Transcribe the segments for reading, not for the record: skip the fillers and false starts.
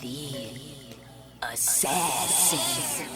The assassin.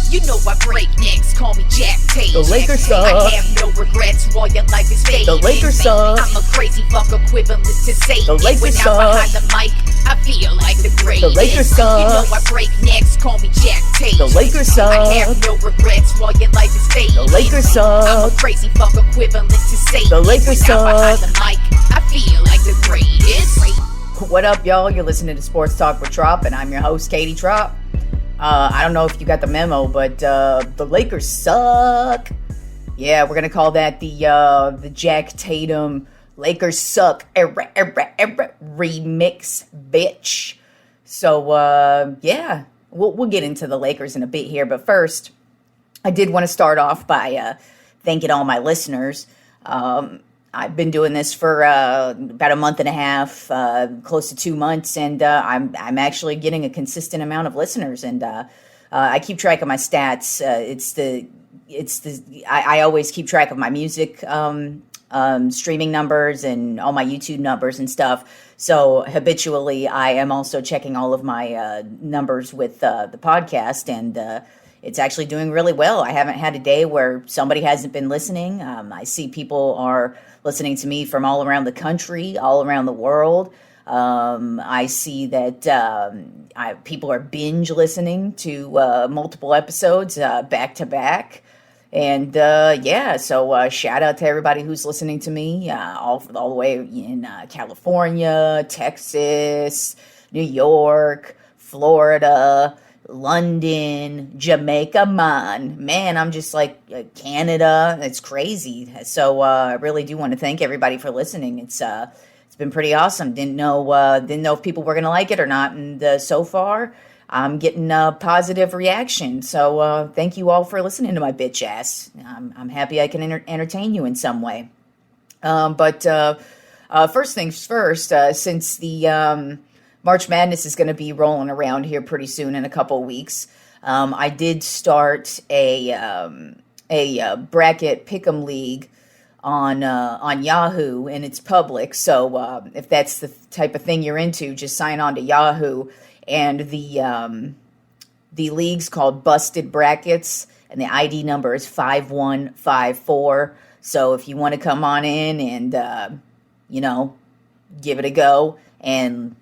You know I break necks, call me Jack Tatum. The Lakers suck. I have no regrets while your life is fading. The Lakers suck. I'm a crazy fuck equivalent to Satan. The Lakers when suck. I'm behind the mic, I feel like the greatest. The Lakers suck. You know I break necks, call me Jack Tatum. The Lakers suck. I have no regrets while your life is fading. The Lakers suck. I'm a crazy fuck equivalent to Satan. The Lakers when I'm behind suck. the mic, I feel like the greatest. What up, y'all? You're listening to Sports Talk with Tropp, and I'm your host, Ncaa Tropp. I don't know if you got the memo, but the Lakers suck. Yeah, we're gonna call that the Jack Tatum Lakers suck remix, bitch. So yeah, we'll get into the Lakers in a bit here, but first, I did want to start off by thanking all my listeners. I've been doing this for about a month and a half, close to 2 months, and I'm actually getting a consistent amount of listeners. And I keep track of my stats. I always keep track of my music streaming numbers and all my YouTube numbers and stuff. So habitually, I am also checking all of my numbers with the podcast, and it's actually doing really well. I haven't had a day where somebody hasn't been listening. I see people are listening to me from all around the country, all around the world. I see that people are binge listening to multiple episodes back to back. And yeah, so shout out to everybody who's listening to me all the way in California, Texas, New York, Florida, London, Jamaica, man, I'm just like Canada. It's crazy. So I really do want to thank everybody for listening. It's been pretty awesome. Didn't know if people were gonna like it or not, and so far I'm getting a positive reaction. So thank you all for listening to my bitch ass. I'm happy I can entertain you in some way. But first things first, since the March Madness is going to be rolling around here pretty soon in a couple of weeks. I did start a bracket pick'em league on Yahoo, and it's public. So if that's the type of thing you're into, just sign on to Yahoo. And the league's called Busted Brackets, and the ID number is 5154. So if you want to come on in and give it a go and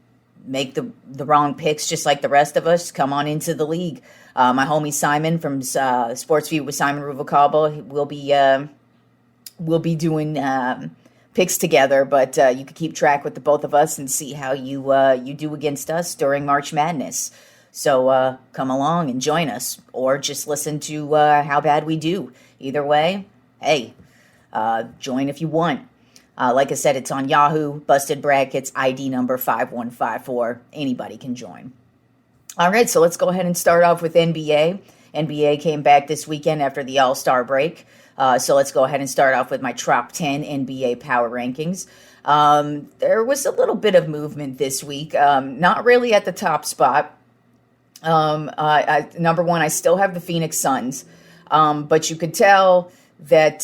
make the wrong picks just like the rest of us, come on into the league. My homie Simon from Sports View with Simon Ruvalcaba will be doing picks together, but you can keep track with the both of us and see how you do against us during March Madness. So come along and join us, or just listen to how bad we do. Either way, hey, join if you want. Like I said, it's on Yahoo, Busted Brackets, ID number 5154. Anybody can join. All right, so let's go ahead and start off with NBA. NBA came back this weekend after the All-Star break. So let's go ahead and start off with my Top 10 NBA power rankings. There was a little bit of movement this week. Not really at the top spot. Number one, I still have the Phoenix Suns. But you could tell that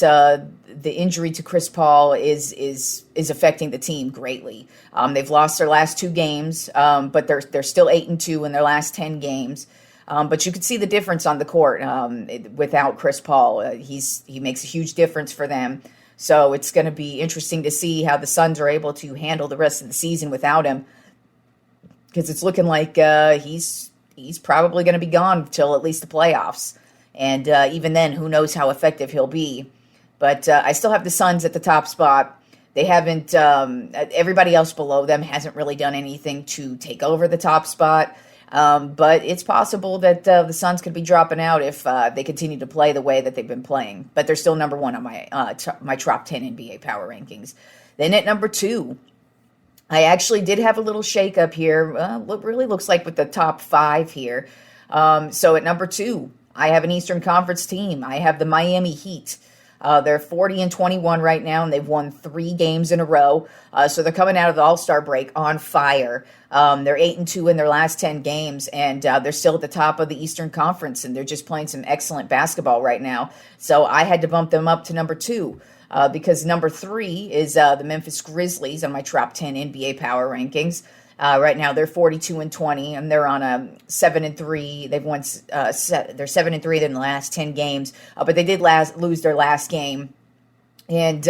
the injury to Chris Paul is affecting the team greatly. They've lost their last 2 games, but they're still 8-2 in their last 10 games. But you could see the difference on the court without Chris Paul. He makes a huge difference for them. So it's going to be interesting to see how the Suns are able to handle the rest of the season without him, because it's looking like he's probably going to be gone till at least the playoffs. And even then, who knows how effective he'll be. But I still have the Suns at the top spot. They haven't, everybody else below them hasn't really done anything to take over the top spot. But it's possible that the Suns could be dropping out if they continue to play the way that they've been playing. But they're still number one on my Top 10 NBA power rankings. Then at number 2, I actually did have a little shakeup here. What really looks like with the top 5 here. So at number 2, I have an Eastern Conference team. I have the Miami Heat. They're 40-21 right now, and they've won 3 games in a row. So they're coming out of the All-Star break on fire. They're 8-2 in their last 10 games, and they're still at the top of the Eastern Conference, and they're just playing some excellent basketball right now. So I had to bump them up to number 2. Because number 3 is the Memphis Grizzlies on my Top 10 NBA power rankings. Right now they're 42-20, and they're on a 7-3. They've won. They're 7-3 in the last 10 games, but they did lose their last game, and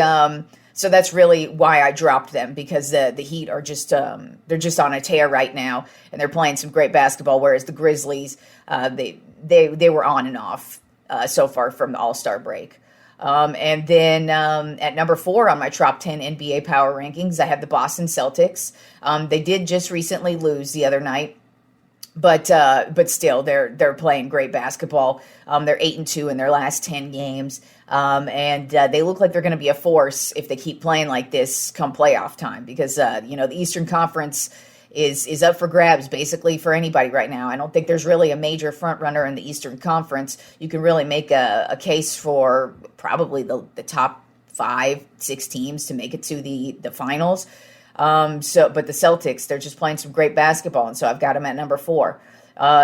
so that's really why I dropped them, because the Heat are just they're just on a tear right now, and they're playing some great basketball. Whereas the Grizzlies, they were on and off so far from the All-Star break. And then at number 4 on my Top 10 NBA power rankings, I have the Boston Celtics. They did just recently lose the other night, but still they're playing great basketball. They're 8-2 in their last 10 games, and they look like they're going to be a force if they keep playing like this come playoff time, because the Eastern Conference is up for grabs basically for anybody right now. I don't think there's really a major front runner in the Eastern Conference. You can really make a case for probably the top 5-6 teams to make it to the finals. But the Celtics, they're just playing some great basketball, and so I've got them at number 4.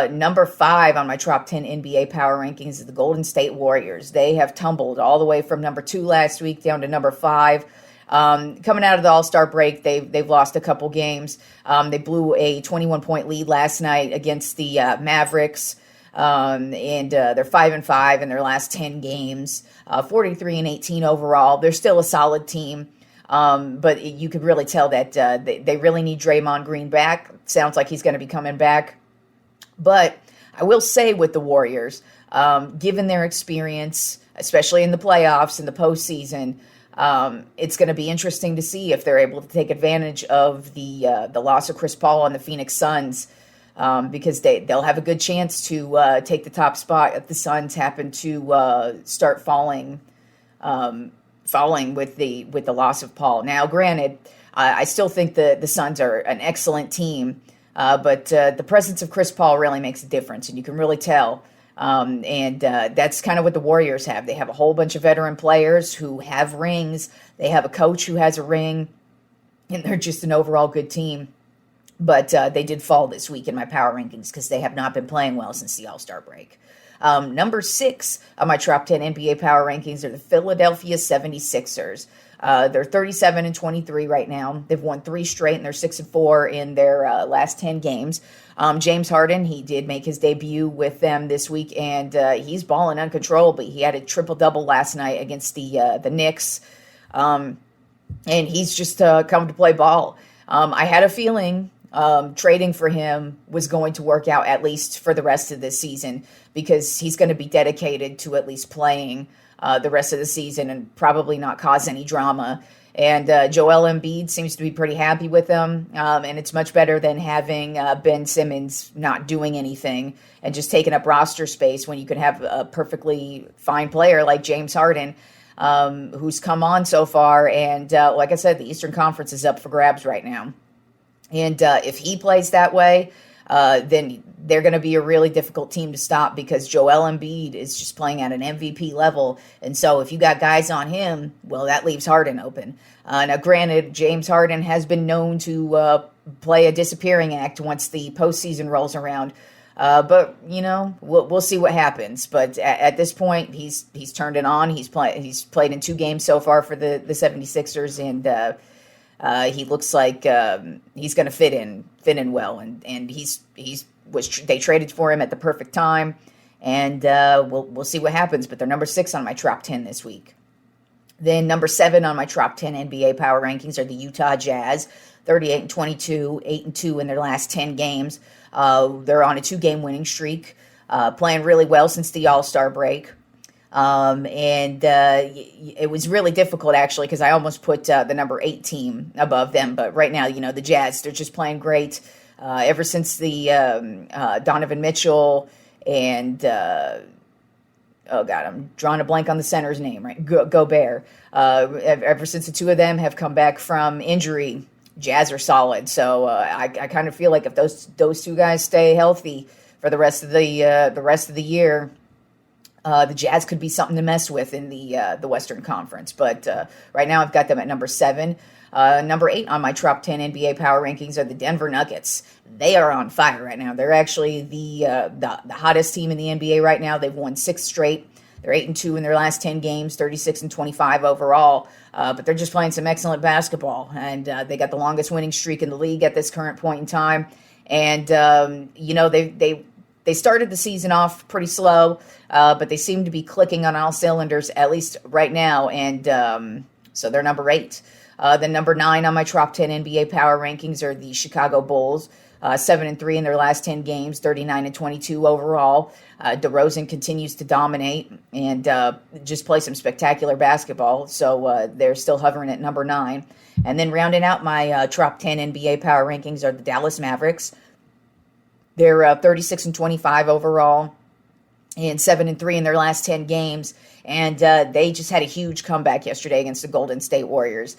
Number 5 on my Top 10 NBA power rankings is the Golden State Warriors. They have tumbled all the way from number 2 last week down to number 5. Coming out of the All-Star break, they've lost a couple games. They blew a 21-point lead last night against the Mavericks, and they're 5-5 in their last 10 games, 43-18 overall. They're still a solid team, but you could really tell that they really need Draymond Green back. Sounds like he's going to be coming back. But I will say with the Warriors, given their experience, especially in the playoffs and the postseason, it's going to be interesting to see if they're able to take advantage of the loss of Chris Paul on the Phoenix Suns, because they'll have a good chance to take the top spot if the Suns happen to start falling with the loss of Paul. Now, granted, I still think the Suns are an excellent team, but the presence of Chris Paul really makes a difference, and you can really tell. And that's kind of what the Warriors have. They have a whole bunch of veteran players who have rings. They have a coach who has a ring, and they're just an overall good team. But they did fall this week in my power rankings because they have not been playing well since the All-Star break. Number 6 of my Top 10 NBA power rankings are the Philadelphia 76ers. They're 37-23 right now. They've won 3 straight, and they're 6-4 in their last 10 games. James Harden, he did make his debut with them this week, and he's balling uncontrollably. He had a triple-double last night against the Knicks, and he's just come to play ball. I had a feeling trading for him was going to work out, at least for the rest of this season, because he's going to be dedicated to at least playing the rest of the season and probably not cause any drama. And Joel Embiid seems to be pretty happy with him, and it's much better than having Ben Simmons not doing anything and just taking up roster space when you could have a perfectly fine player like James Harden, who's come on so far. And like I said, the Eastern Conference is up for grabs right now. And if he plays that way, then they're going to be a really difficult team to stop, because Joel Embiid is just playing at an MVP level. And so if you got guys on him, well, that leaves Harden open. Now, granted, James Harden has been known to play a disappearing act once the postseason rolls around. But, we'll see what happens. But at this point, he's turned it on. He's played in 2 games so far for the 76ers, and he looks like he's going to fit in well, and they traded for him at the perfect time, and we'll see what happens. But they're number 6 on my Top 10 this week. Then number 7 on my Top 10 NBA power rankings are the Utah Jazz, 38-22, 8-2 in their last 10 games. They're on a 2-game winning streak, playing really well since the All-Star break. It was really difficult, actually, because I almost put the number 8 team above them. But right now, the Jazz, they're just playing great. Ever since the Donovan Mitchell and, I'm drawing a blank on the center's name, right? Gobert. Ever since the 2 of them have come back from injury, Jazz are solid. So I kind of feel like if those 2 guys stay healthy for the rest of the year, The Jazz could be something to mess with in the Western Conference, but right now I've got them at number 7. Number 8 on my Top 10 NBA power rankings are the Denver Nuggets. They are on fire right now. They're actually the hottest team in the NBA right now. They've won 6 straight. They're 8-2 in their last 10 games, 36-25 overall. But they're just playing some excellent basketball, and they got the longest winning streak in the league at this current point in time. And they started the season off pretty slow, but they seem to be clicking on all cylinders, at least right now, and so they're number 8. Then number 9 on my Top 10 NBA power rankings are the Chicago Bulls, 7-3 in their last 10 games, 39-22 overall. DeRozan continues to dominate and just play some spectacular basketball, so they're still hovering at number 9. And then rounding out my Top 10 NBA power rankings are the Dallas Mavericks. They're 36-25 overall and 7-3 in their last 10 games. And they just had a huge comeback yesterday against the Golden State Warriors.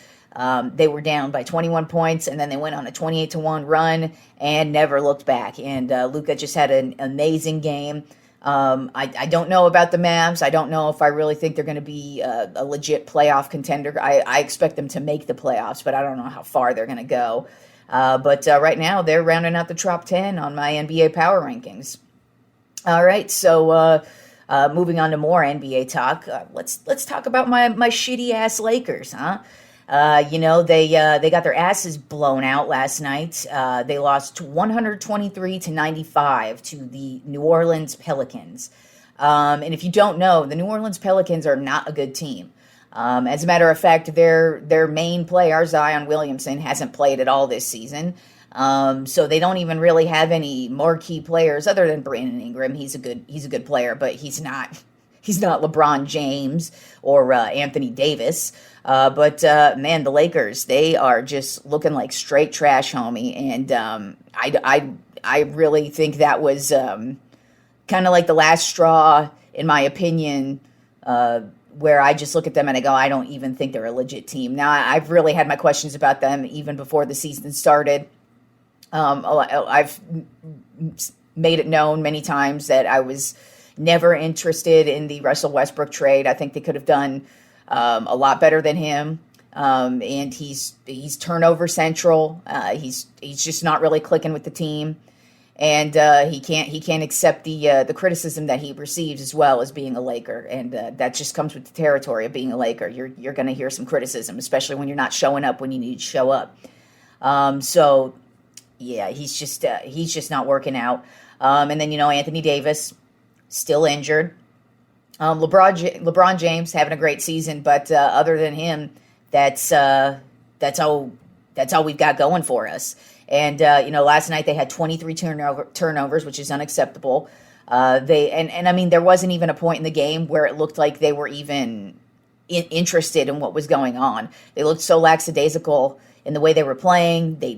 They were down by 21 points, and then they went on a 28-1 run and never looked back. And Luka just had an amazing game. I don't know about the Mavs. I don't know if I really think they're going to be a legit playoff contender. I expect them to make the playoffs, but I don't know how far they're going to go. But right now, they're rounding out the Top 10 on my NBA power rankings. All right, so moving on to more NBA talk. Let's talk about my shitty ass Lakers, huh? They got their asses blown out last night. They lost 123-95 to the New Orleans Pelicans. And if you don't know, the New Orleans Pelicans are not a good team. As a matter of fact, their main player, Zion Williamson, hasn't played at all this season. So they don't even really have any marquee players other than Brandon Ingram. He's a good player, but he's not LeBron James or Anthony Davis. But man, the Lakers, they are just looking like straight trash, homie. And I really think that was kind of like the last straw, in my opinion, where I just look at them and I go, I don't even think they're a legit team. Now, I've really had my questions about them even before the season started. I've made it known many times that I was never interested in the Russell Westbrook trade. I think they could have done a lot better than him. And he's turnover central. He's just not really clicking with the team. And he can't accept the criticism that he receives as well as being a Laker, and that just comes with the territory of being a Laker. You're going to hear some criticism, especially when you're not showing up when you need to show up. So yeah, he's just not working out. And then Anthony Davis still injured. LeBron James having a great season, but other than him, that's all we've got going for us. And last night they had 23 turnovers, which is unacceptable. I mean, there wasn't even a point in the game where it looked like they were even interested in what was going on. They looked so lackadaisical in the way they were playing. They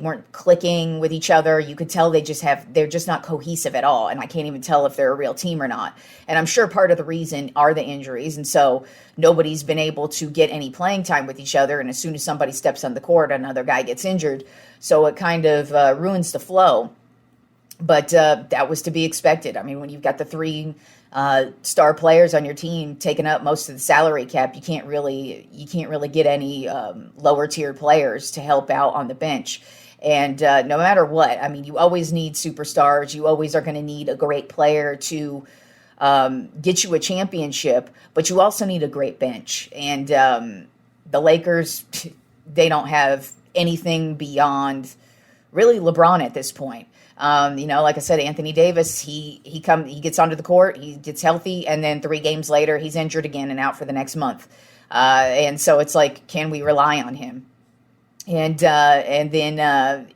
weren't clicking with each other. You could tell they're just not cohesive at all. And I can't even tell if they're a real team or not. And I'm sure part of the reason are the injuries. And so nobody's been able to get any playing time with each other. And as soon as somebody steps on the court, another guy gets injured. So it kind of ruins the flow. But that was to be expected. I mean, when you've got the 3 star players on your team taking up most of the salary cap, you can't really get any lower tier players to help out on the bench. And no matter what, I mean, you always need superstars. You always are going to need a great player to get you a championship, but you also need a great bench. And the Lakers, they don't have anything beyond really LeBron at this point. Like I said, Anthony Davis, he gets onto the court, he gets healthy, and then 3 games later, he's injured again and out for the next month. And so it's like, can we rely on him? And then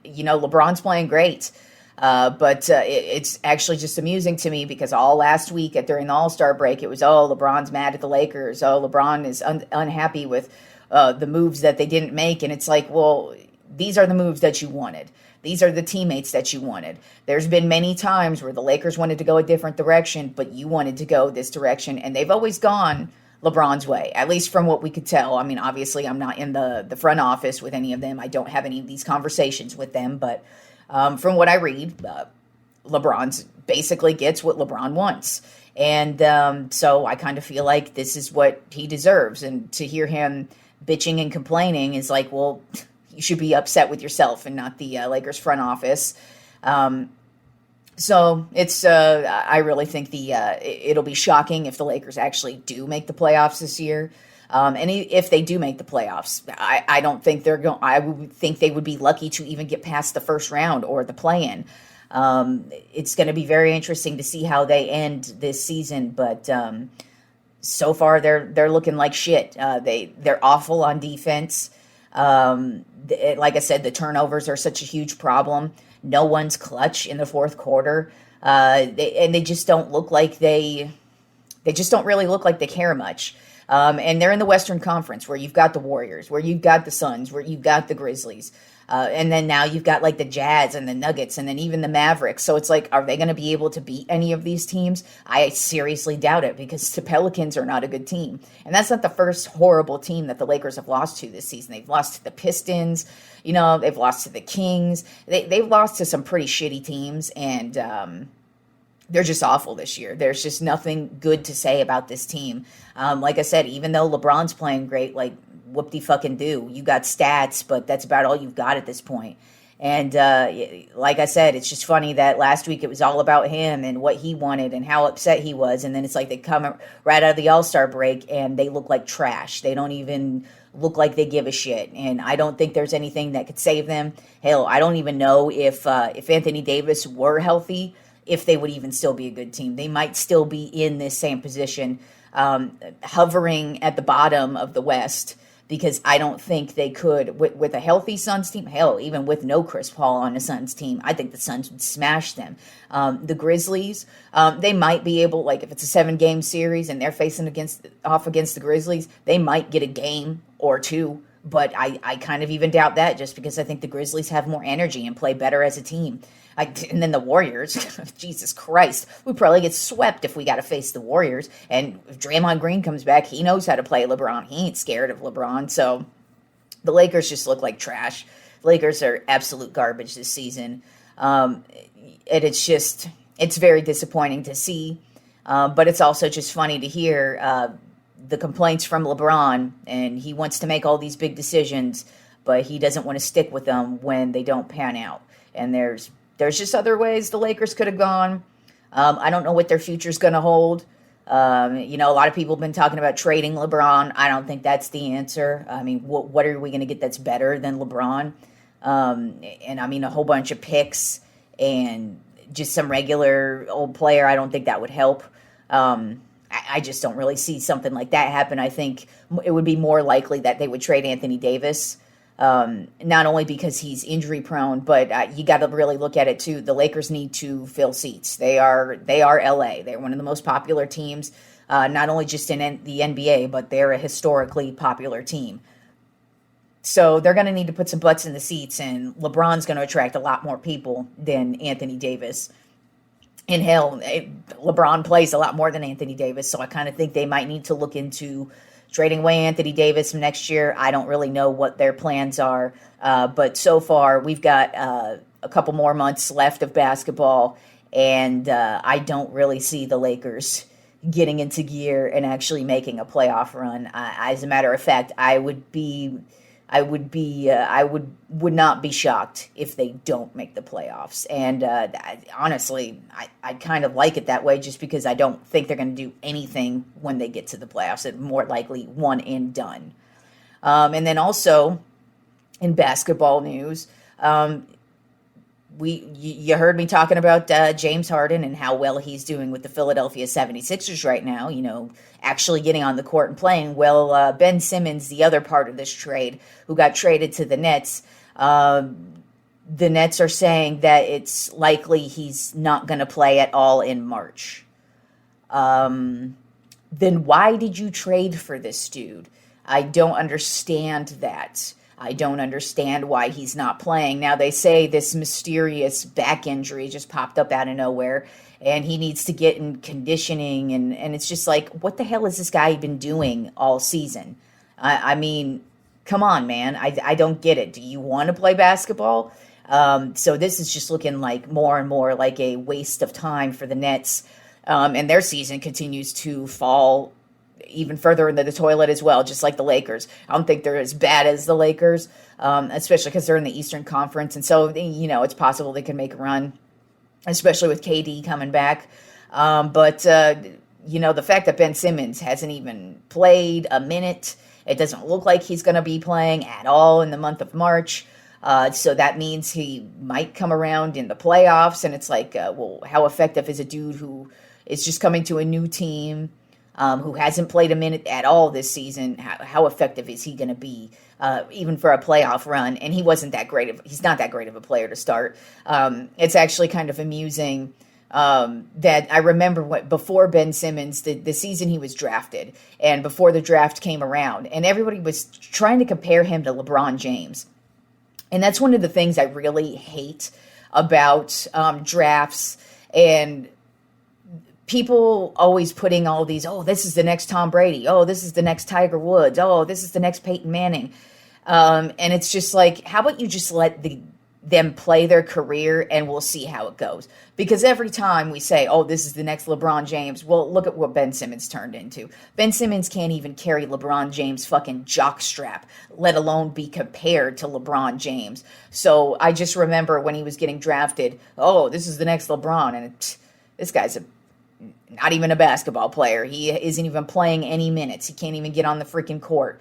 LeBron's playing great. But it's actually just amusing to me because all last week during the All-Star break, it was, LeBron's mad at the Lakers. LeBron is unhappy with the moves that they didn't make. And it's like, well, these are the moves that you wanted. These are the teammates that you wanted. There's been many times where the Lakers wanted to go a different direction, but you wanted to go this direction, and they've always gone LeBron's way, at least from what we could tell. I mean, obviously, I'm not in the front office with any of them. I don't have any of these conversations with them, but from what I read, LeBron's basically gets what LeBron wants. And so I kind of feel like this is what he deserves. And to hear him bitching and complaining is like, well, you should be upset with yourself and not the Lakers front office. So it's I really think it'll be shocking if the Lakers actually do make the playoffs this year. And if they do make the playoffs, I don't think they're going. I would think they would be lucky to even get past the first round or the play-in. It's going to be very interesting to see how they end this season, but so far they're looking like shit. They're awful on defense. Like I said, the turnovers are such a huge problem. No one's clutch in the fourth quarter, they just don't look like they just don't really look like they care much. And they're in the Western Conference, where you've got the Warriors, where you've got the Suns, where you've got the Grizzlies. And then now you've got like the Jazz and the Nuggets and then even the Mavericks. So it's like, are they going to be able to beat any of these teams? I seriously doubt it, because the Pelicans are not a good team. And that's not the first horrible team that the Lakers have lost to this season. They've lost to the Pistons, they've lost to the Kings. They've lost to some pretty shitty teams, and they're just awful this year. There's just nothing good to say about this team. Like I said, even though LeBron's playing great, like, whoop-de-fucking-do. You got stats, but that's about all you've got at this point. And like I said, it's just funny that last week it was all about him and what he wanted and how upset he was. And then it's like they come right out of the All-Star break and they look like trash. They don't even look like they give a shit. And I don't think there's anything that could save them. Hell, I don't even know if Anthony Davis were healthy, if they would even still be a good team. They might still be in this same position, hovering at the bottom of the West, because I don't think they could, with a healthy Suns team, hell, even with no Chris Paul on the Suns team, I think the Suns would smash them. The Grizzlies, they might be able, like if it's a 7-game series and they're facing off against the Grizzlies, they might get a game or two, but I kind of even doubt that, just because I think the Grizzlies have more energy and play better as a team. And then the Warriors, Jesus Christ, we probably get swept if we got to face the Warriors. And if Draymond Green comes back, he knows how to play LeBron. He ain't scared of LeBron. So the Lakers just look like trash. The Lakers are absolute garbage this season. And it's very disappointing to see. But it's also just funny to hear the complaints from LeBron. And he wants to make all these big decisions, but he doesn't want to stick with them when they don't pan out. And there's just other ways the Lakers could have gone. I don't know what their future's going to hold. A lot of people have been talking about trading LeBron. I don't think that's the answer. I mean, what are we going to get that's better than LeBron? And I mean, a whole bunch of picks and just some regular old player. I don't think that would help. I just don't really see something like that happen. I think it would be more likely that they would trade Anthony Davis. Not only because he's injury prone, but you got to really look at it too. The Lakers need to fill seats. They are LA. They're one of the most popular teams, not only just in the NBA, but they're a historically popular team. So they're going to need to put some butts in the seats, and LeBron's going to attract a lot more people than Anthony Davis. And hell, LeBron plays a lot more than Anthony Davis, so I kind of think they might need to look into trading away Anthony Davis next year. I don't really know what their plans are, but so far we've got a couple more months left of basketball, and I don't really see the Lakers getting into gear and actually making a playoff run. As a matter of fact, I would not be shocked if they don't make the playoffs. And honestly, I kind of like it that way, just because I don't think they're going to do anything when they get to the playoffs. It's more likely one and done. And then also in basketball news, you heard me talking about James Harden and how well he's doing with the Philadelphia 76ers right now, actually getting on the court and playing. Well, Ben Simmons, the other part of this trade, who got traded to the Nets, the Nets are saying that it's likely he's not going to play at all in March. Then why did you trade for this dude? I don't understand that. I don't understand why he's not playing. Now, they say this mysterious back injury just popped up out of nowhere, and he needs to get in conditioning, and it's just like, what the hell has this guy been doing all season? I mean, come on, man. I don't get it. Do you want to play basketball? So this is just looking like more and more like a waste of time for the Nets. And their season continues to fall even further into the toilet as well, just like the Lakers. I don't think they're as bad as the Lakers, especially because they're in the Eastern Conference. And so, it's possible they can make a run, especially with KD coming back. But the fact that Ben Simmons hasn't even played a minute, it doesn't look like he's going to be playing at all in the month of March. So that means he might come around in the playoffs. And it's like, how effective is a dude who is just coming to a new team, who hasn't played a minute at all this season? How effective is he going to be, even for a playoff run? And he's not that great of a player to start. It's actually kind of amusing that I remember before Ben Simmons, the season he was drafted, and before the draft came around, and everybody was trying to compare him to LeBron James. And that's one of the things I really hate about drafts, and people always putting all these, this is the next Tom Brady. Oh, this is the next Tiger Woods. Oh, this is the next Peyton Manning. And it's just like, how about you just let them play their career and we'll see how it goes? Because every time we say, this is the next LeBron James, well, look at what Ben Simmons turned into. Ben Simmons can't even carry LeBron James' fucking jockstrap, let alone be compared to LeBron James. So I just remember when he was getting drafted, this is the next LeBron. And this guy's not even a basketball player. He isn't even playing any minutes. He can't even get on the freaking court.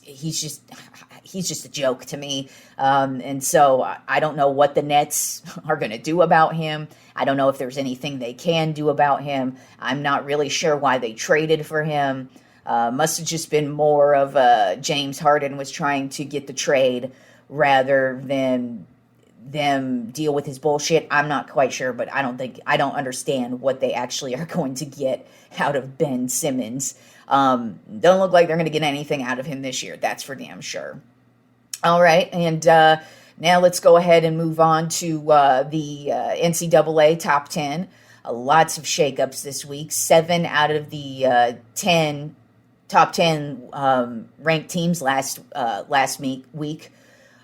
He's just a joke to me. And so I don't know what the Nets are going to do about him. I don't know if there's anything they can do about him. I'm not really sure why they traded for him. Must have just been more of James Harden was trying to get the trade rather than them deal with his bullshit. I'm not quite sure, but I don't understand what they actually are going to get out of Ben Simmons. Don't look like they're going to get anything out of him this year. That's for damn sure. All right, and now let's go ahead and move on to the NCAA Top 10. Lots of shakeups this week. 7 out of the top 10 ranked teams last week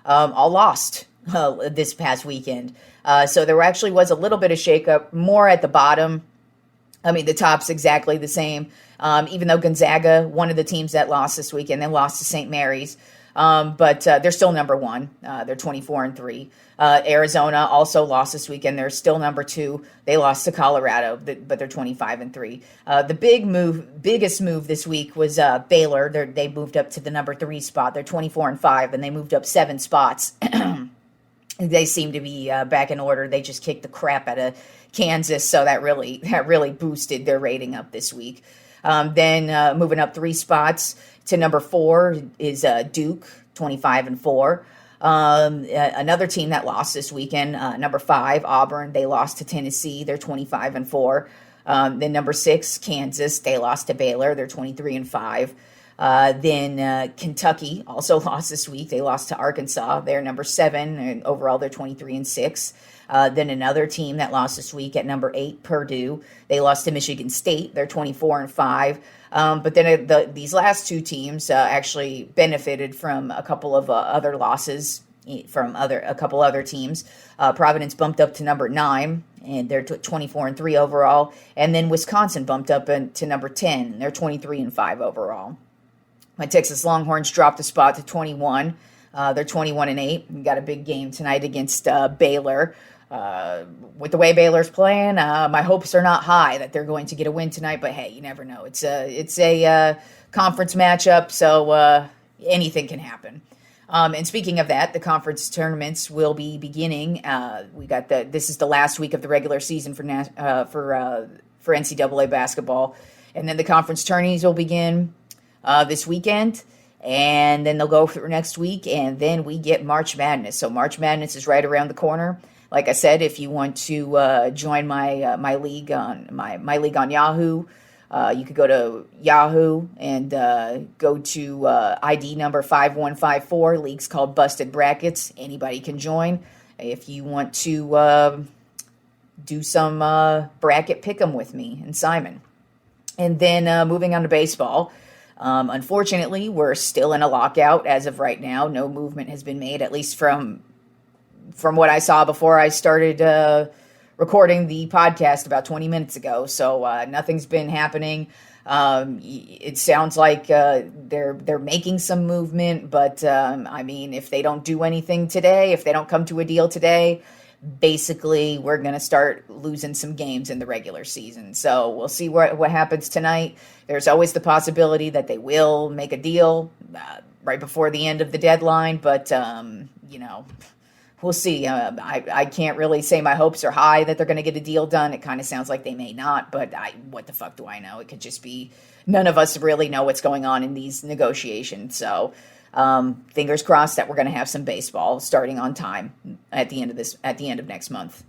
all lost this past weekend. So there actually was a little bit of shakeup, more at the bottom. I mean, the top's exactly the same. Even though Gonzaga, one of the teams that lost this weekend, they lost to St. Mary's. But they're still number 1. They're 24-3. Arizona also lost this weekend. They're still number 2. They lost to Colorado, but they're 25-3. The biggest move this week was Baylor. They moved up to the number 3 spot. They're 24-5, and they moved up 7 spots. They seem to be back in order. They just kicked the crap out of Kansas, so that really boosted their rating up this week. Then moving up 3 spots to number 4 is Duke, 25-4. Another team that lost this weekend, number 5, Auburn. They lost to Tennessee. They're 25-4. Then number 6, Kansas. They lost to Baylor. They're 23-5. Then Kentucky also lost this week. They lost to Arkansas. They're number 7, and overall they're 23-6. Then another team that lost this week at number 8, Purdue. They lost to Michigan State. They're 24-5. But then these last 2 teams actually benefited from a couple of other losses from a couple other teams. Providence bumped up to number 9, and they're 24-3 overall. And then Wisconsin bumped up to number 10. They're 23-5 overall. My Texas Longhorns dropped a spot to 21. They're 21-8. We got a big game tonight against Baylor. With the way Baylor's playing, my hopes are not high that they're going to get a win tonight. But hey, you never know. It's a conference matchup, so anything can happen. And speaking of that, the conference tournaments will be beginning. This is the last week of the regular season for NCAA basketball, and then the conference tourneys will begin this weekend, and then they'll go through next week, and then we get March Madness. So March Madness is right around the corner. Like I said, if you want to join my league on my league on Yahoo, you could go to Yahoo and go to ID number 5154. League's called Busted Brackets. Anybody can join. If you want to do some bracket pick'em with me and Simon. And then moving on to baseball. Unfortunately, we're still in a lockout as of right now. No movement has been made, at least from what I saw before I started recording the podcast about 20 minutes ago. So nothing's been happening. It sounds like they're making some movement, but I mean, if they don't do anything today, if they don't come to a deal today, basically we're going to start losing some games in the regular season. So we'll see what happens tonight. There's always the possibility that they will make a deal right before the end of the deadline, but we'll see. I can't really say my hopes are high that they're going to get a deal done. It kind of sounds like they may not, but what the fuck do I know? It could just be none of us really know what's going on in these negotiations. So fingers crossed that we're going to have some baseball starting on time at the end of next month.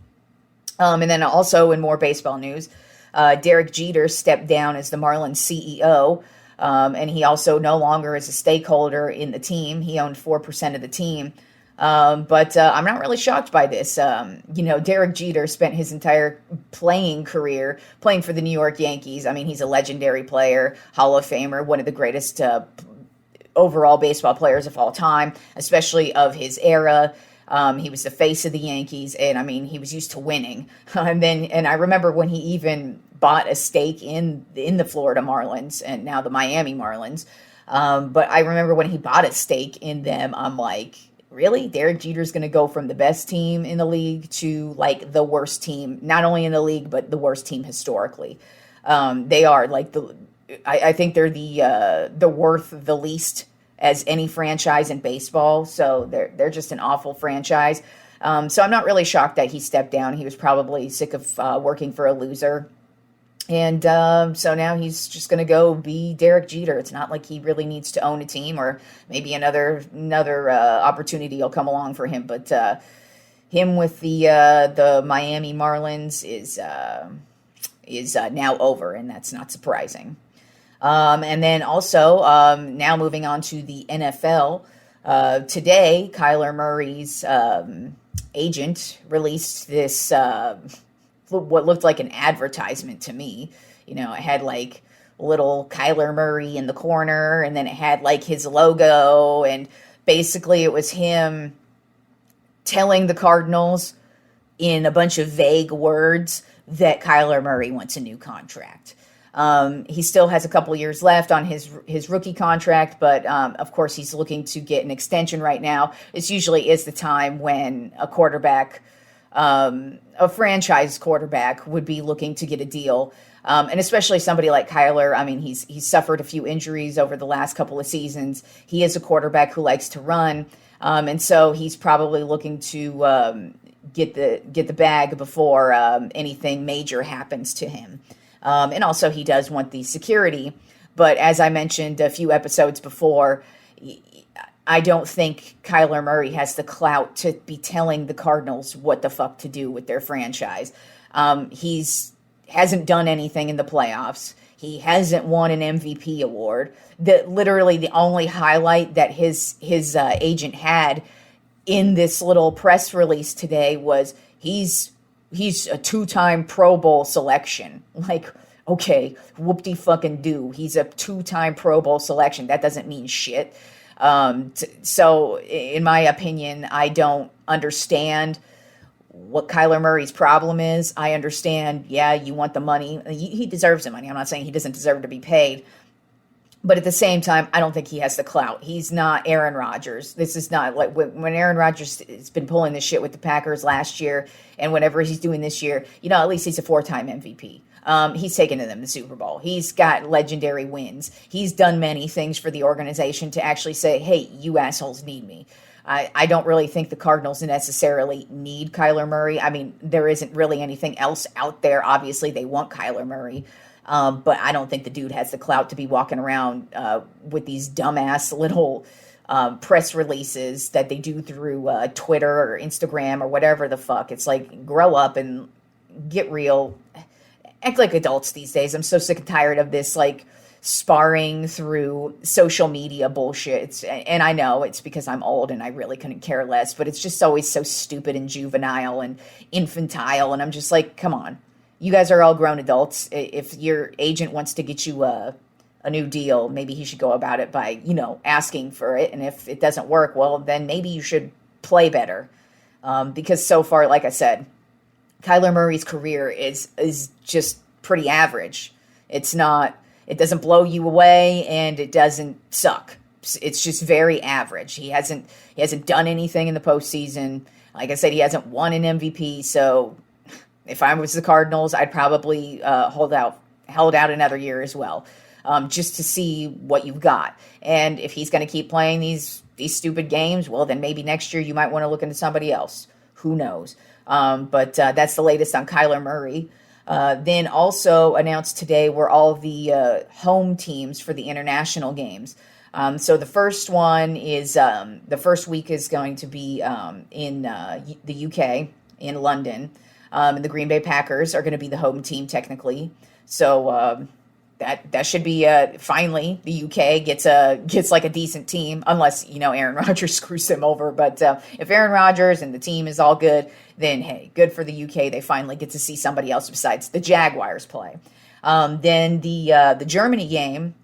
And then also in more baseball news, Derek Jeter stepped down as the Marlins CEO. And he also no longer is a stakeholder in the team. He owned 4% of the team. But I'm not really shocked by this. Derek Jeter spent his entire playing career playing for the New York Yankees. I mean, he's a legendary player, Hall of Famer, one of the greatest overall baseball players of all time, especially of his era. He was the face of the Yankees, and I mean, he was used to winning. And I remember when he even bought a stake in the Florida Marlins and now the Miami Marlins. But I remember when he bought a stake in them, I'm like, really? Derek Jeter's going to go from the best team in the league to like the worst team, not only in the league, but the worst team historically. They are like I think they're the worth the least as any franchise in baseball. So they're just an awful franchise. So I'm not really shocked that he stepped down. He was probably sick of working for a loser. And so now he's just going to go be Derek Jeter. It's not like he really needs to own a team, or maybe another opportunity will come along for him. But him with the Miami Marlins is now over, and that's not surprising. And then also now moving on to the NFL. Today, Kyler Murray's agent released this what looked like an advertisement to me. It had like little Kyler Murray in the corner, and then it had like his logo, and basically it was him telling the Cardinals in a bunch of vague words that Kyler Murray wants a new contract. He still has a couple years left on his rookie contract, but of course he's looking to get an extension right now. This usually is the time when a quarterback, a franchise quarterback, would be looking to get a deal. And especially somebody like Kyler. I mean, he's suffered a few injuries over the last couple of seasons. He is a quarterback who likes to run. And so he's probably looking to get the bag before anything major happens to him. And also he does want the security. But as I mentioned a few episodes before, I don't think Kyler Murray has the clout to be telling the Cardinals what the fuck to do with their franchise. Hasn't done anything in the playoffs. He hasn't won an MVP award. Literally the only highlight that his agent had in this little press release today was he's a 2-time Pro Bowl selection. Like, okay, whoop-de-fucking-do. He's a 2-time Pro Bowl selection. That doesn't mean shit. So, in my opinion, I don't understand what Kyler Murray's problem is. I understand, yeah, you want the money. He deserves the money. I'm not saying he doesn't deserve to be paid. But at the same time, I don't think he has the clout. He's not Aaron Rodgers. This is not like when Aaron Rodgers has been pulling this shit with the Packers last year, and whatever he's doing this year, at least he's a 4-time MVP. He's taken to them the Super Bowl. He's got legendary wins. He's done many things for the organization to actually say, hey, you assholes need me. I don't really think the Cardinals necessarily need Kyler Murray. I mean, there isn't really anything else out there. Obviously, they want Kyler Murray. But I don't think the dude has the clout to be walking around with these dumbass little press releases that they do through Twitter or Instagram or whatever the fuck. It's like, grow up and get real. Act like adults these days. I'm so sick and tired of this, like, sparring through social media bullshit. And I know it's because I'm old and I really couldn't care less, but it's just always so stupid and juvenile and infantile. And I'm just like, come on. You guys are all grown adults. If your agent wants to get you a a new deal, maybe he should go about it by, asking for it. And if it doesn't work, well, then maybe you should play better. Because so far, like I said, Kyler Murray's career is just pretty average. It doesn't blow you away, and it doesn't suck. It's just very average. He hasn't done anything in the postseason. Like I said, he hasn't won an MVP. So if I was the Cardinals, I'd probably held out another year as well, just to see what you've got. And if he's going to keep playing these stupid games, well, then maybe next year you might want to look into somebody else. Who knows? But that's the latest on Kyler Murray. Then also announced today were all the home teams for the international games. So the first one is the first week is going to be in the UK, in London. And the Green Bay Packers are going to be the home team technically. So that should be finally the UK gets like a decent team, unless Aaron Rodgers screws them over. But if Aaron Rodgers and the team is all good, then hey, good for the UK. They finally get to see somebody else besides the Jaguars play. Then the Germany game,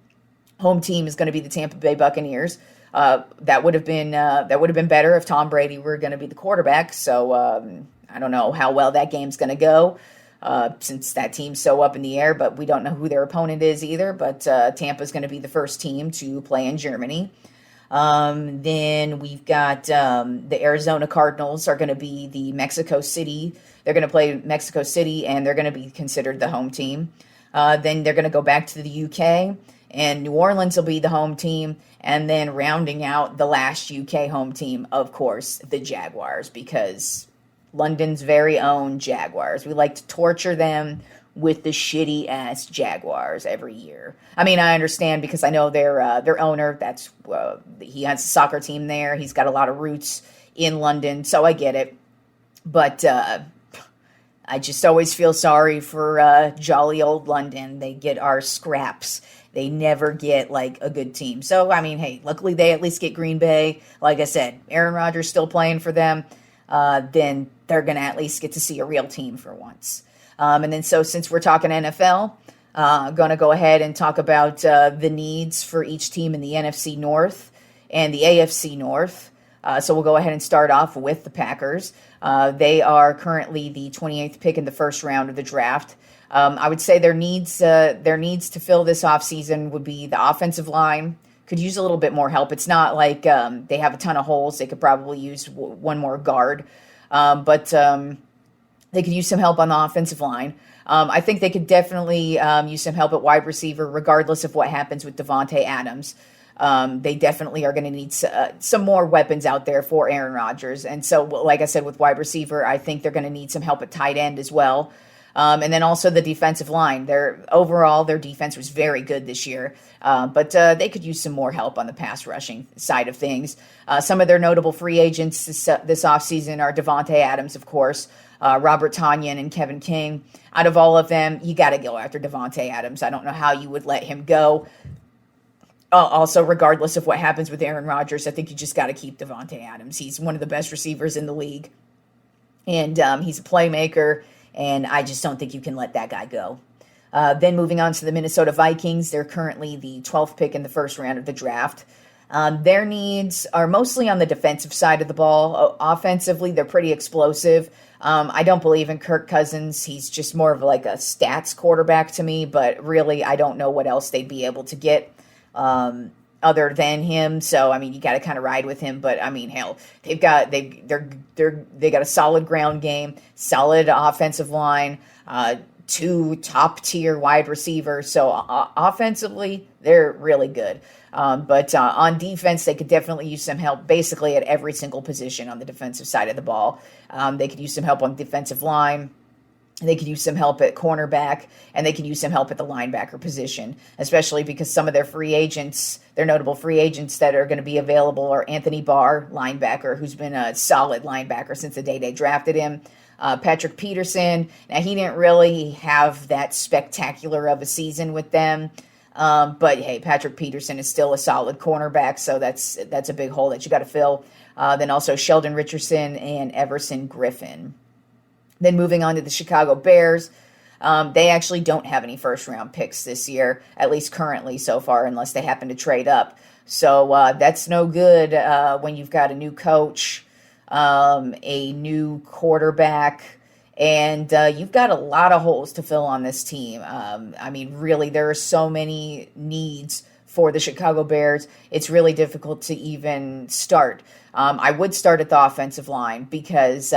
home team is going to be the Tampa Bay Buccaneers. That would have been better if Tom Brady were going to be the quarterback. So I don't know how well that game's going to go. Since that team's so up in the air, but we don't know who their opponent is either. But Tampa's going to be the first team to play in Germany. Then we've got the Arizona Cardinals are going to be the Mexico City. They're going to play Mexico City, and they're going to be considered the home team. Then they're going to go back to the UK, and New Orleans will be the home team. And then rounding out the last UK home team, of course, the Jaguars, because London's very own Jaguars. We like to torture them with the shitty-ass Jaguars every year. I mean, I understand because I know their owner, he has a soccer team there. He's got a lot of roots in London, so I get it. But I just always feel sorry for jolly old London. They get our scraps. They never get, like, a good team. So, I mean, hey, luckily they at least get Green Bay. Like I said, Aaron Rodgers still playing for them. Then they're going to at least get to see a real team for once. And then so since we're talking NFL, I'm going to go ahead and talk about the needs for each team in the NFC North and the AFC North. So we'll go ahead and start off with the Packers. They are currently the 28th pick in the first round of the draft. I would say their needs to fill this offseason would be the offensive line. Could use a little bit more help. It's not like they have a ton of holes. They could probably use one more guard. But they could use some help on the offensive line. I think they could definitely use some help at wide receiver, regardless of what happens with Davante Adams. They definitely are going to need some more weapons out there for Aaron Rodgers. And so, like I said, with wide receiver, I think they're going to need some help at tight end as well. And then also the defensive line. Their defense was very good this year, but they could use some more help on the pass rushing side of things. Some of their notable free agents this offseason are Davante Adams, of course, Robert Tonyan, and Kevin King. Out of all of them, you got to go after Davante Adams. I don't know how you would let him go. Also, regardless of what happens with Aaron Rodgers, I think you just got to keep Davante Adams. He's one of the best receivers in the league, and he's a playmaker. And I just don't think you can let that guy go. Then moving on to the Minnesota Vikings. They're currently the 12th pick in the first round of the draft. Their needs are mostly on the defensive side of the ball. Offensively, they're pretty explosive. I don't believe in Kirk Cousins. He's just more of like a stats quarterback to me. But really, I don't know what else they'd be able to get other than him. So, I mean, you got to kind of ride with him. But, I mean, hell, they got a solid ground game, solid offensive line, 2 top-tier wide receivers. So, offensively, they're really good. But on defense, they could definitely use some help basically at every single position on the defensive side of the ball. They could use some help on the defensive line. They could use some help at cornerback, and they could use some help at the linebacker position, especially because some of their notable free agents that are going to be available are Anthony Barr, linebacker, who's been a solid linebacker since the day they drafted him. Patrick Peterson. Now, he didn't really have that spectacular of a season with them, but hey, Patrick Peterson is still a solid cornerback, so that's a big hole that you got to fill. Then also Sheldon Richardson and Everson Griffin. Then moving on to the Chicago Bears. They actually don't have any first-round picks this year, at least currently so far, unless they happen to trade up. So that's no good when you've got a new coach, a new quarterback, and you've got a lot of holes to fill on this team. I mean, really, there are so many needs for the Chicago Bears. It's really difficult to even start. I would start at the offensive line because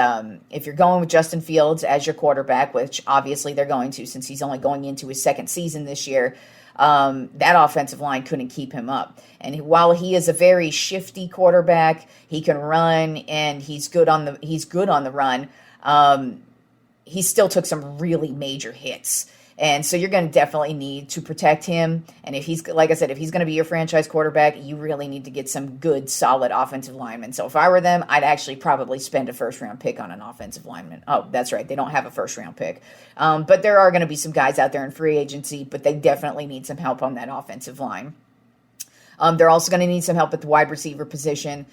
if you're going with Justin Fields as your quarterback, which obviously they're going to since he's only going into his second season this year, that offensive line couldn't keep him up. And while he is a very shifty quarterback, he can run and he's good on the run. He still took some really major hits. And so you're going to definitely need to protect him. And if he's, like I said, if he's going to be your franchise quarterback, you really need to get some good, solid offensive linemen. So if I were them, I'd actually probably spend a first-round pick on an offensive lineman. Oh, that's right. They don't have a first-round pick. But there are going to be some guys out there in free agency, but they definitely need some help on that offensive line. They're also going to need some help at the wide receiver position.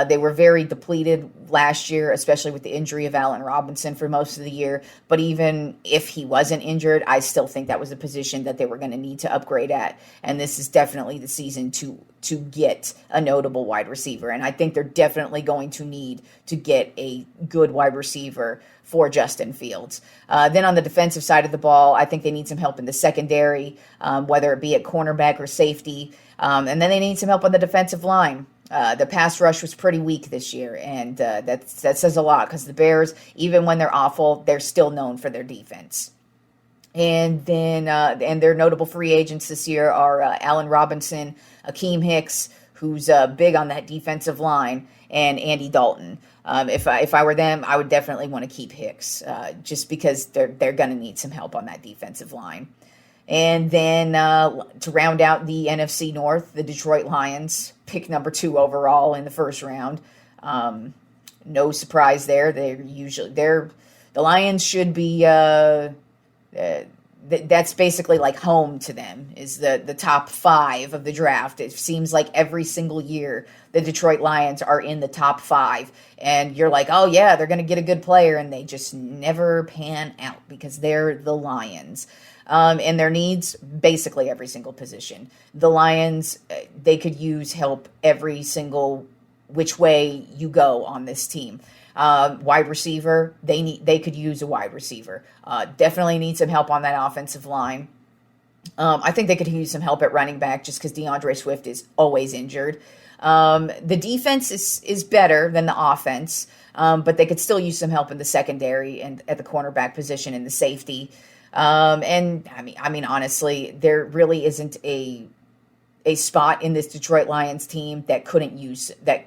They were very depleted last year, especially with the injury of Allen Robinson for most of the year. But even if he wasn't injured, I still think that was a position that they were going to need to upgrade at. And this is definitely the season to get a notable wide receiver. And I think they're definitely going to need to get a good wide receiver for Justin Fields. Then on the defensive side of the ball, I think they need some help in the secondary, whether it be at cornerback or safety. And then they need some help on the defensive line. The pass rush was pretty weak this year, and that says a lot because the Bears, even when they're awful, they're still known for their defense. And then and their notable free agents this year are Allen Robinson, Akeem Hicks, who's big on that defensive line, and Andy Dalton. If I were them, I would definitely want to keep Hicks just because they're going to need some help on that defensive line. And then to round out the NFC North, the Detroit Lions, pick number 2 overall in the first round. No surprise there. The Lions should be. That's basically like home to them. Is the top 5 of the draft. It seems like every single year the Detroit Lions are in the top 5, and you're like, oh yeah, they're going to get a good player, and they just never pan out because they're the Lions. And their needs, basically every single position. The Lions, they could use help every single which way you go on this team. Wide receiver, they could use a wide receiver. Definitely need some help on that offensive line. I think they could use some help at running back just because DeAndre Swift is always injured. The defense is better than the offense, but they could still use some help in the secondary and at the cornerback position and the safety. And I mean, honestly, there really isn't a spot in this Detroit Lions team that couldn't use that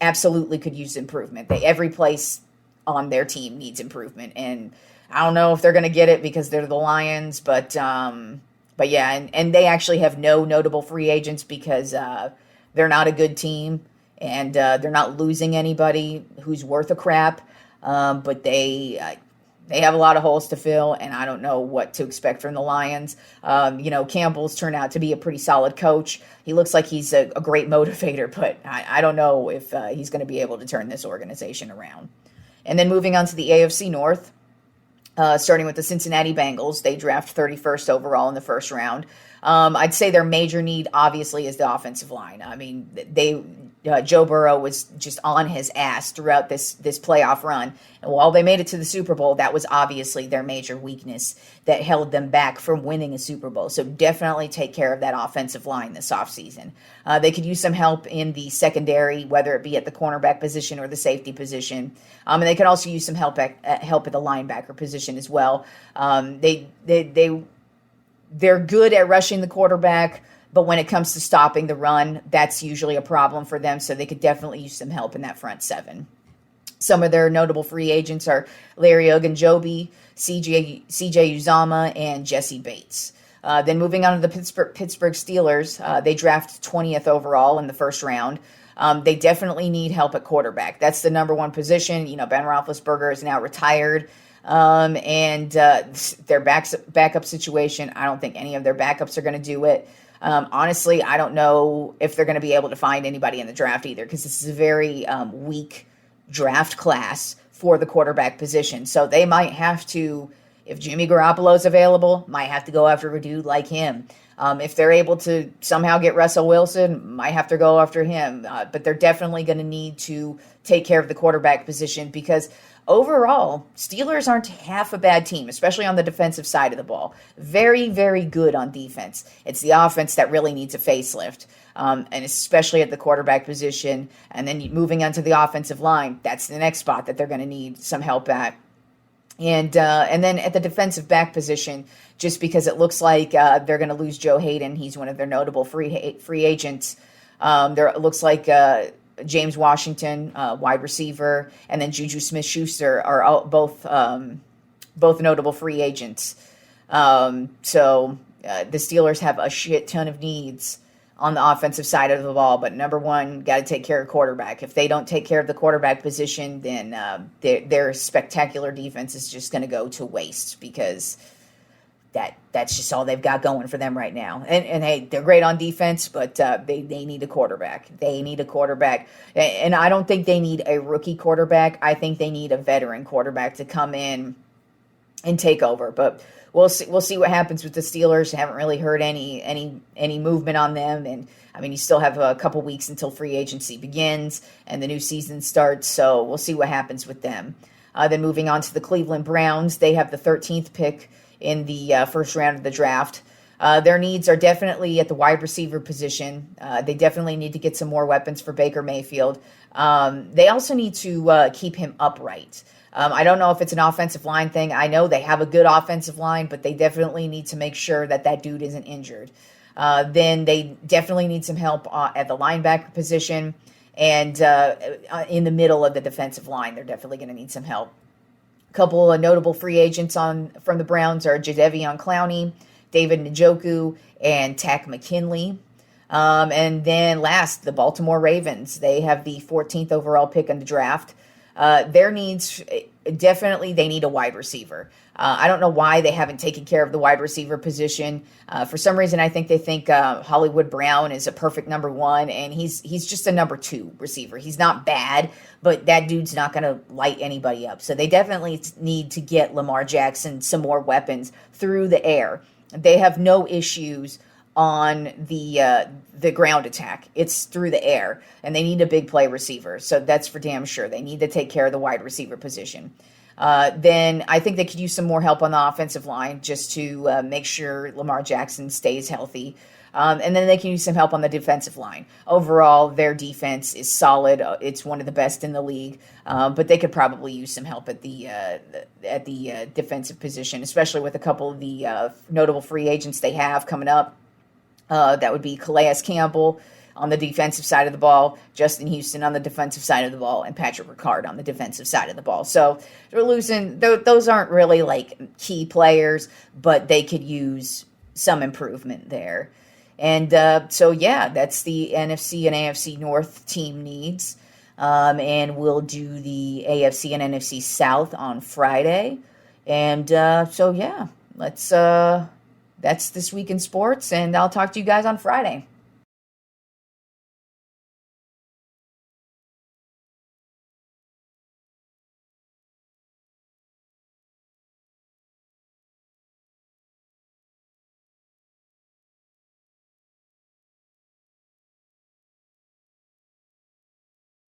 absolutely could use improvement. Every place on their team needs improvement, and I don't know if they're going to get it because they're the Lions, but yeah, and they actually have no notable free agents because they're not a good team, and they're not losing anybody who's worth a crap, but they have a lot of holes to fill, and I don't know what to expect from the Lions. Campbell's turned out to be a pretty solid coach. He looks like he's a great motivator, but I don't know if he's going to be able to turn this organization around. And then moving on to the AFC North, starting with the Cincinnati Bengals. They draft 31st overall in the first round. I'd say their major need, obviously, is the offensive line. I mean, Joe Burrow was just on his ass throughout this playoff run. And while they made it to the Super Bowl, that was obviously their major weakness that held them back from winning a Super Bowl. So definitely take care of that offensive line this offseason. They could use some help in the secondary, whether it be at the cornerback position or the safety position. And they could also use some help at the linebacker position as well. They're good at rushing the quarterback, but when it comes to stopping the run, that's usually a problem for them, so they could definitely use some help in that front 7. Some of their notable free agents are Larry Ogunjobi, CJ Uzama, and Jesse Bates. Then moving on to the Pittsburgh Steelers, they draft 20th overall in the first round. They definitely need help at quarterback. That's the number 1 position. Ben Roethlisberger is now retired. And their backup situation, I don't think any of their backups are going to do it. Honestly, I don't know if they're going to be able to find anybody in the draft either because this is a very weak draft class for the quarterback position. So they might have to If Jimmy Garoppolo's available, might have to go after a dude like him. If they're able to somehow get Russell Wilson, might have to go after him. But they're definitely going to need to take care of the quarterback position because overall, Steelers aren't half a bad team, especially on the defensive side of the ball. Very, very good on defense. It's the offense that really needs a facelift, and especially at the quarterback position. And then moving on to the offensive line, that's the next spot that they're going to need some help at. And then at the defensive back position, just because it looks like they're going to lose Joe Hayden. He's one of their notable free agents. It looks like James Washington, wide receiver, and then Juju Smith-Schuster are both notable free agents. So the Steelers have a shit ton of needs on the offensive side of the ball, but number one, got to take care of quarterback. If they don't take care of the quarterback position, then their spectacular defense is just going to go to waste because that's just all they've got going for them right now. And hey, they're great on defense, but they need a quarterback. They need a quarterback. And I don't think they need a rookie quarterback. I think they need a veteran quarterback to come in and take over. But we'll see what happens with the Steelers. I haven't really heard any movement on them. And I mean, you still have a couple weeks until free agency begins and the new season starts. So we'll see what happens with them. Then moving on to the Cleveland Browns, they have the 13th pick in the first round of the draft. Their needs are definitely at the wide receiver position. They definitely need to get some more weapons for Baker Mayfield. They also need to keep him upright. I don't know if it's an offensive line thing. I know they have a good offensive line, but they definitely need to make sure that dude isn't injured. Then they definitely need some help at the linebacker position. And in the middle of the defensive line, they're definitely going to need some help. Couple of notable free agents from the Browns are Jadeveon Clowney, David Njoku, and Takk McKinley. And then last, the Baltimore Ravens. They have the 14th overall pick in the draft. Their needs, definitely they need a wide receiver. I don't know why they haven't taken care of the wide receiver position. For some reason, I think they think Hollywood Brown is a perfect number one, and he's just a number two receiver. He's not bad, but that dude's not going to light anybody up. So they definitely need to get Lamar Jackson some more weapons through the air. They have no issues on the ground attack. It's through the air, and they need a big play receiver. So that's for damn sure. They need to take care of the wide receiver position. Then I think they could use some more help on the offensive line just to make sure Lamar Jackson stays healthy. And then they can use some help on the defensive line. Overall, their defense is solid. It's one of the best in the league, but they could probably use some help at the defensive position, especially with a couple of the notable free agents they have coming up. That would be Calais Campbell on the defensive side of the ball, Justin Houston on the defensive side of the ball, and Patrick Ricard on the defensive side of the ball. So they're losing. Those aren't really like key players, but they could use some improvement there. And so, yeah, that's the NFC and AFC North team needs. And we'll do the AFC and NFC South on Friday. And so, yeah, that's this week in sports, and I'll talk to you guys on Friday.